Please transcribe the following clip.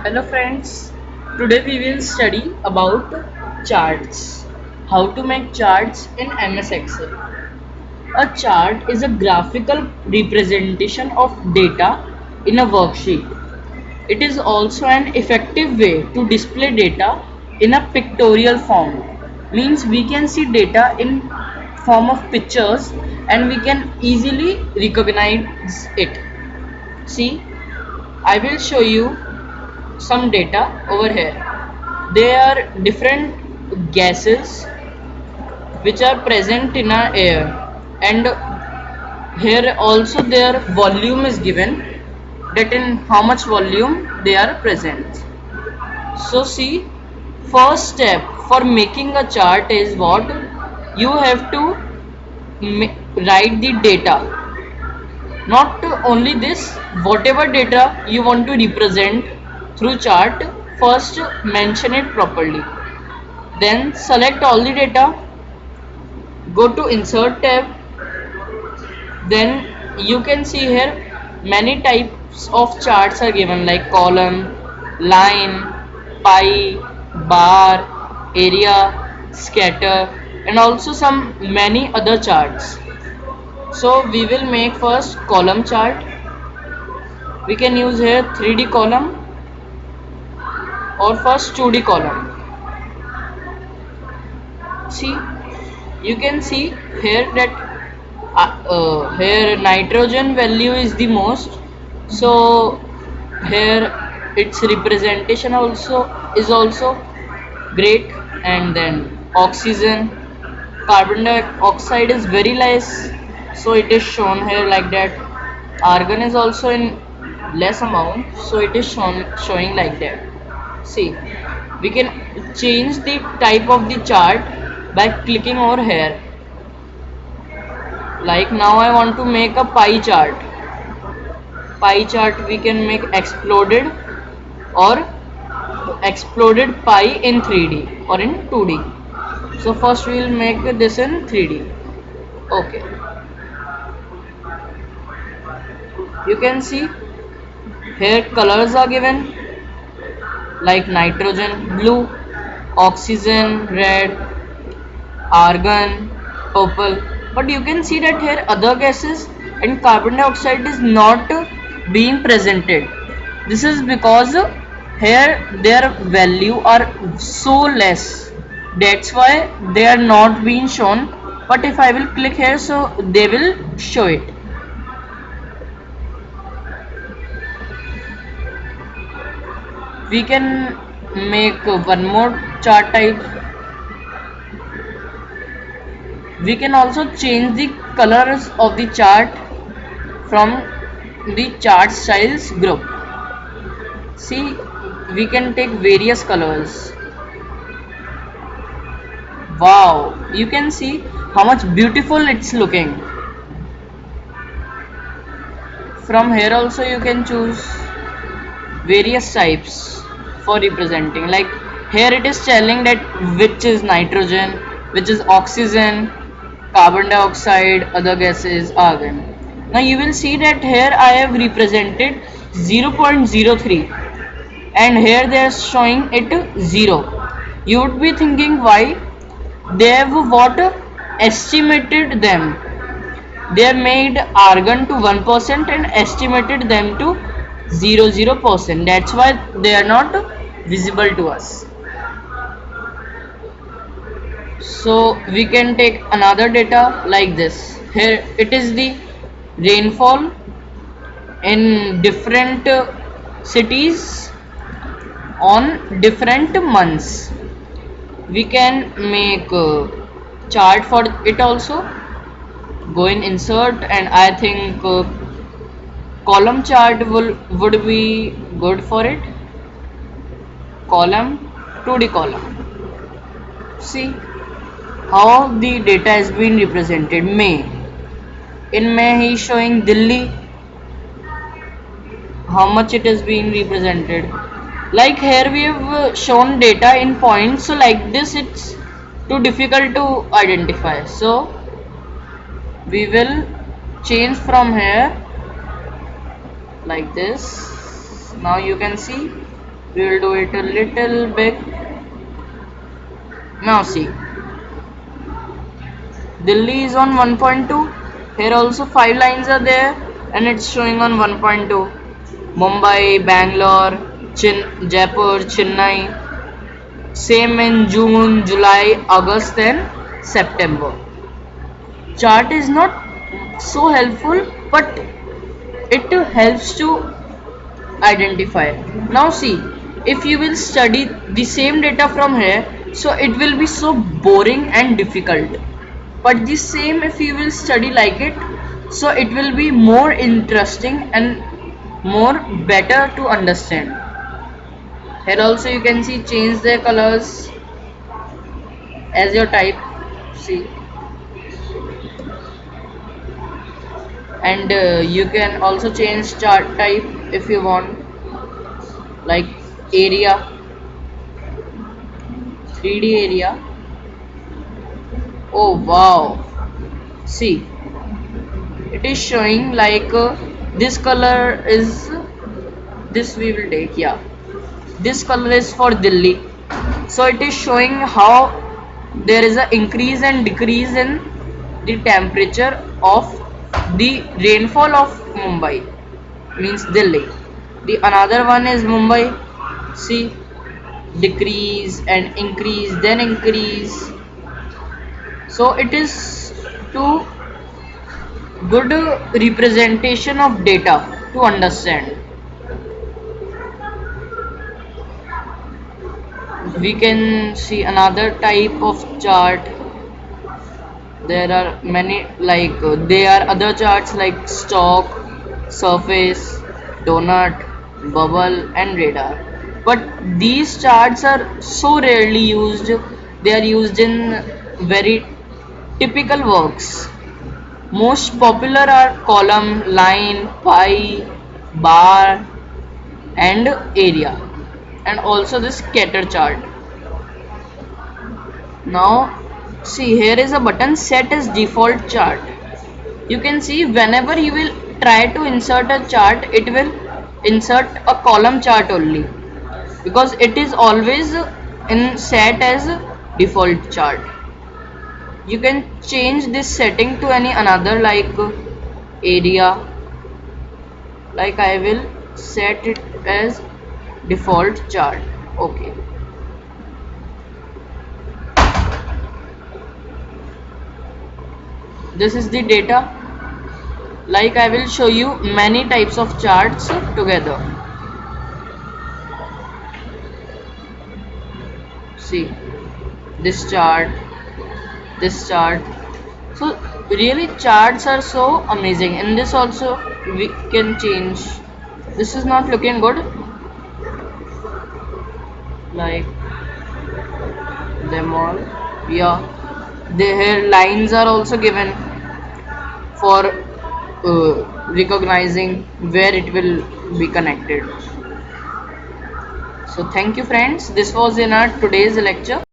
Hello friends, today we will study about charts. How to make charts in MS Excel. A chart is a graphical representation of data in a worksheet. It is also an effective way to display data in a pictorial form. Means we can see data in form of pictures and we can easily recognize it. See, I will show you some data over here. There are different gases which are present in our air, and here also their volume is given, that in how much volume they are present. So see, first step for making a chart is what you have to write the data. Not only this, whatever data you want to represent through chart, first mention it properly. Then select all the data, go to insert tab. Then you can see here many types of charts are given, like column, line, pie, bar, area, scatter, and also some many other charts. So we will make first column chart. We can use here 3D column or first 2D column. See, you can see here that here nitrogen value is the most, so here its representation also is also great. And then oxygen, carbon dioxide is very less, so it is shown here like that. Argon is also in less amount, so it is showing like that. See, we can change the type of the chart by clicking over here. Like now I want to make a pie chart. Pie chart we can make exploded or exploded pie in 3D or in 2D. So first we will make this in 3D. Okay, you can see here colors are given, like nitrogen blue, oxygen red, argon purple. But you can see that here other gases and carbon dioxide is not being presented. This is because here their value are so less, that's why they are not being shown. But if I will click here, so they will show it. We can make one more chart type. We can also change the colors of the chart from the chart styles group. See, we can take various colors. Wow, you can see how much beautiful it's looking. From here also you can choose various types for representing, like here it is telling that which is nitrogen, which is oxygen, carbon dioxide, other gases, argon. Now you will see that here I have represented 0.03 and here they are showing it 0. You would be thinking why. They have what estimated them. They have made argon to 1% and estimated them to 0.00%. That's why they are not visible to us. So we can take another data like this. Here it is the rainfall in different cities on different months. We can make a chart for it also. Go in insert, and I think column chart would be good for it. Column, 2D column. See how the data has been represented. May, in May he is showing Delhi, how much it has been represented. Like here we have shown data in points, so like this it's too difficult to identify, so we will change from here like this. Now you can see We will do it a little bit. Now see, Delhi is on 1.2. Here also 5 lines are there and it's showing on 1.2. Mumbai, Bangalore, Jaipur, Chennai. Same in June, July, August and September. Chart is not so helpful, but it helps to identify. Now see, if you will study the same data from here, so it will be so boring and difficult, but the same if you will study like it, so it will be more interesting and more better to understand. Here also you can see change their colors as your type. See, and you can also change chart type if you want, like area, 3D area. Oh wow, see, it is showing like this color is, this we will take, yeah, this color is for Delhi. So it is showing how there is a increase and decrease in the temperature of the rainfall of Mumbai, means Delhi. The another one is Mumbai. See, decrease and increase, then increase. So it is to good representation of data to understand. We can see another type of chart. There are many, like there are other charts like stock, surface, donut, bubble and radar, but these charts are so rarely used. They are used in very typical works. Most popular are column, line, pie, bar and area, and also this scatter chart. Now see, here is a button set as default chart. You can see whenever you will try to insert a chart, it will insert a column chart only, because it is always in set as default chart. You can change this setting to any another, like area, like I will set it as default chart. Okay, this is the data. Like I will show you many types of charts together. See, this chart, this chart. So really charts are so amazing. In this also we can change. This is not looking good, like them all. Yeah, the here lines are also given for recognizing where it will be connected. So thank you friends, this was in our today's lecture.